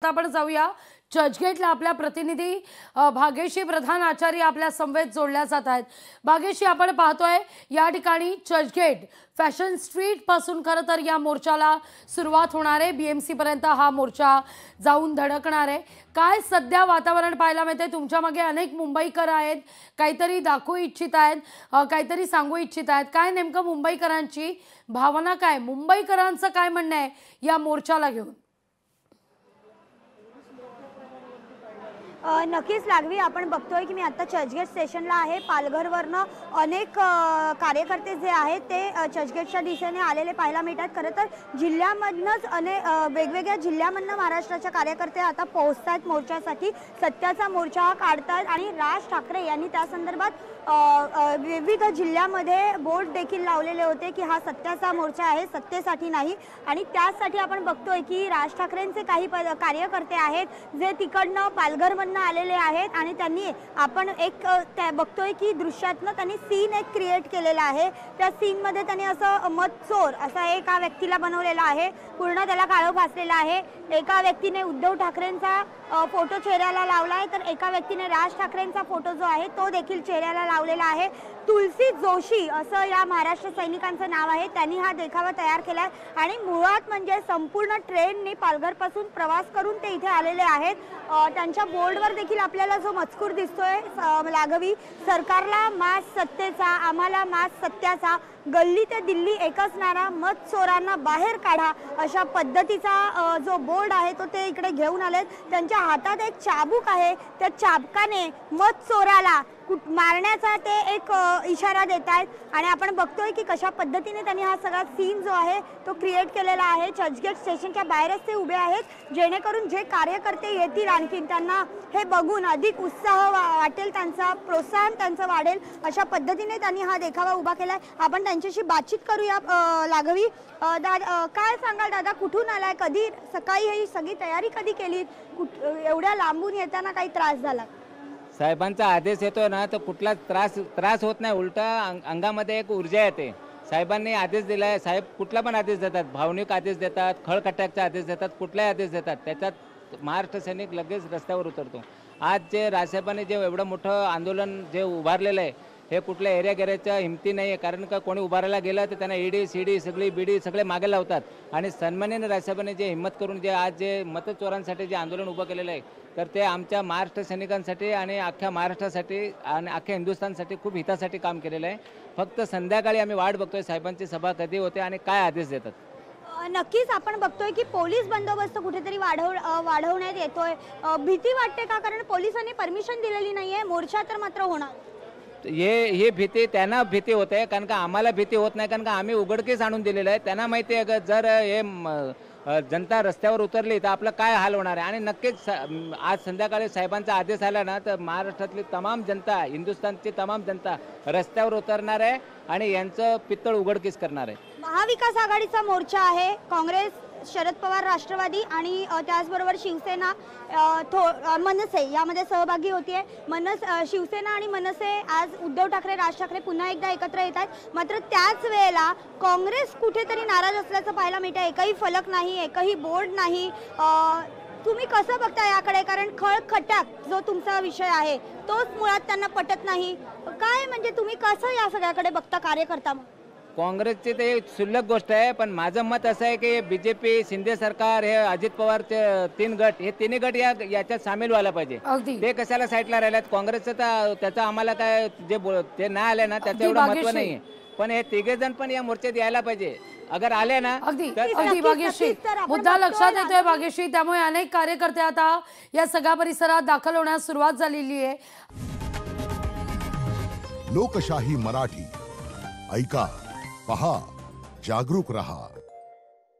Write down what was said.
आता आपण जाऊया चर्चगेटला। आपल्या प्रतिनिधी भाग्यश्री प्रधान आचार्य आपल्या समवेत जोडल्या जात आहेत। भाग्यश्री, आपण पाहतोय या ठिकाणी चर्चगेट फॅशन स्ट्रीट पासून खरं तर या मोर्चाला सुरुवात होणार आहे। बीएमसी पर्यंत हा मोर्चा जाऊन धडकणार आहे। काय सध्या वातावरण पाहायला मिळते? तुमच्या मागे अनेक मुंबईकर आहेत, काहीतरी दाखवू इच्छित आहेत, काहीतरी सांगू इच्छित आहेत। काय नेमकं मुंबईकरांची भावना, काय मुंबईकरांचं काय म्हणणं आहे या मोर्चाला घेऊन? नक्कीच लागवी, आपण बघतोय की मी आता चर्चगेट स्टेशनला आहे। पालघरवरनं अनेक कार्यकर्ते जे आहेत ते चर्चगेटच्या दिशेने आलेले पाहायला मिळतात। खरं तर जिल्ह्यामधनंच वेगवेगळ्या जिल्ह्यामधनं महाराष्ट्राच्या कार्यकर्ते आता पोहोचतात मोर्चासाठी। सत्याचा मोर्चा काढतात आणि राज ठाकरे यांनी त्या संदर्भात विविध जिल्ह्यामध्ये बोर्ड देखील लावलेले होते की हा सत्याचा मोर्चा आहे, सत्तेसाठी नाही। आणि त्यासाठी आपण बघतोय की राज ठाकरेंचे काही कार्यकर्ते आहेत जे तिकडनं पालघरमधनं आलेले आहेत आणि त्यांनी आपण एक बघतोय की दृश्यातनं त्यांनी सीन एक क्रिएट केलेला आहे। त्या सीनमध्ये त्यांनी असं मतचोर असा एका व्यक्तीला बनवलेला आहे, पूर्ण त्याला काळं फासलेलं आहे। एका व्यक्तीने उद्धव ठाकरेंचा फोटो चेहऱ्याला लावलाय, तर एका व्यक्तीने राज ठाकरेंचा फोटो जो आहे तो देखील चेहऱ्याला लावलेला आहे। तुलसी जोशी असं या महाराष्ट्र सैनिकांचं नाव आहे, त्यांनी हा देखावा तयार केलाय आणि मुळात म्हणजे संपूर्ण ट्रेनने पालघरपासून प्रवास करून ते इथे आलेले आहेत। त्यांच्या बोर्डवर देखील आपल्याला जो मजकूर दिसतोय लागवी, सरकारला मास सत्तेचा, आम्हाला मास सत्याचा, गल्ली ते दिल्ली एकच नारा, मत चोरांना बाहेर काढा, अशा पद्धतीचा जो बोर्ड आहे तो ते इकडे घेऊन आलेत। त्यांच्या हातात एक चाबूक आहे, त्या चाबकाने मत चोराला मारण्याचा ते एक इशारा देत आहेत। आणि आपण बघतोय की कशा पद्धतीने त्यांनी हा सगळा सीन जो आहे तो क्रिएट केलेला आहे। चर्चगेट स्टेशनच्या बाहेरच ते उभे आहेत, जेणेकरून जे कार्यकर्ते येतील आणखीन त्यांना हे बघून अधिक उत्साह वाटेल, त्यांचा प्रोत्साहन त्यांचं वाढेल, अशा पद्धतीने त्यांनी हा देखावा उभा केलाय। आपण त्यांच्याशी बातचीत करूया। लागवी, काय सांगाल दादा, कुठून आलाय, कधी सकाळी ही सगळी तयारी कधी केली, एवढ्या लांबून येताना काही त्रास झाला? साहेबांचा आदेश येतोय ना तर कुठला त्रास होत नाही, उलटा अंगामध्ये एक ऊर्जा येते। साहेबांनी आदेश दिलाय, साहेब कुठला पण आदेश देतात, भावनिक आदेश देतात, खळखट्याचा आदेश देतात, कुठलाही आदेश देतात, त्याच्यात महाराष्ट्र सैनिक लगेच रस्त्यावर उतरतो। आज जे राजसाहेबांनी जे एवढं मोठं आंदोलन जे उभारलेलं आहे हे कुठल्या एरिया गेऱ्याच्या हिमती नाही आहे, कारण का कोणी उभारायला गेलं तर त्यांना ईडी सीडी सगळी बीडी सगळे मागे लावतात। आणि सन्माननीय राजसाहेबांनी जे हिम्मत करून जे आज जे मतचोरांसाठी जे आंदोलन उभं केलेलं आहे तर ते आमच्या महाराष्ट्र सैनिकांसाठी आणि अख्ख्या महाराष्ट्रासाठी आणि अख्ख्या हिंदुस्थानसाठी खूप हितासाठी काम केलेलं आहे। फक्त संध्याकाळी आम्ही वाट बघतोय साहेबांची सभा कधी होते आणि काय आदेश देतात। नक्कीच आपण बघतोय की पोलीस बंदोबस्त कुठेतरी वाढवण्यात येतोय, भीती वाटते का? कारण पोलिसांनी परमिशन दिलेली नाहीये, मोर्चा तर मात्र होणार। ही भीती त्यांना भीती होते, कारण का आम्हाला भीती होत नाही, कारण का आम्ही उघडकीस आणून दिलेलं आहे। त्यांना माहिती आहे का जर हे जनता रस्त्यावर उतरली तर आपलं काय हाल होणार आहे। आणि नक्कीच आज संध्याकाळी साहेबांचा आदेश आला ना तर महाराष्ट्रातली तमाम जनता, हिंदुस्थानची तमाम जनता रस्त्यावर उतरणार आहे आणि यांचं पित्तळ उघडकीस करणार आहे। महाविकास आघाडीचा मोर्चा आहे, काँग्रेस, शरद पवार, राष्ट्रवादी आणि त्याचबरोबर शिवसेना, मनसे यामध्ये सहभागी होतीये। शिवसेना आणि मनसे आज उद्धव ठाकरे, राज ठाकरे पुन्हा एकदा एकत्र येत आहेत। मात्र त्याच वेळेला काँग्रेस कुठेतरी नाराज असल्याचं पाहायला मिळतं। एकही फलक नाही, एकही बोर्ड नाही। तुम्ही कसं बघता याकडे? कारण खळखटाक जो तुमचा विषय आहे तोच मुळात त्यांना पटत नाही। काय म्हणजे तुम्ही कसं या सगळ्याकडे बघता कार्यकर्ता? काँग्रेसची ते क्षुल्लक गोष्ट आहे, पण माझं मत असं आहे की बीजेपी, शिंदे सरकार, हे अजित पवारचे 3 गट, हे तिन्ही गट याच्यात सामील व्हायला पाहिजे। ते कशाला साईडला राहिल्यात? काँग्रेसचं तर त्याचं आम्हाला काय जे नाही आले ना त्याचं एवढं महत्व नाहीये, पण हे तिघे जण पण या मोर्चात यायला पाहिजे। अगर आले ना अगदी भाग्यश्री, मुद्दा लक्षात येतोय भाग्यश्री, त्यामुळे अनेक कार्यकर्ते आता या सगळ्या परिसरात दाखल होण्यास सुरुवात झालेली आहे। लोकशाही मराठी ऐका, पहा, जागरूक रहा।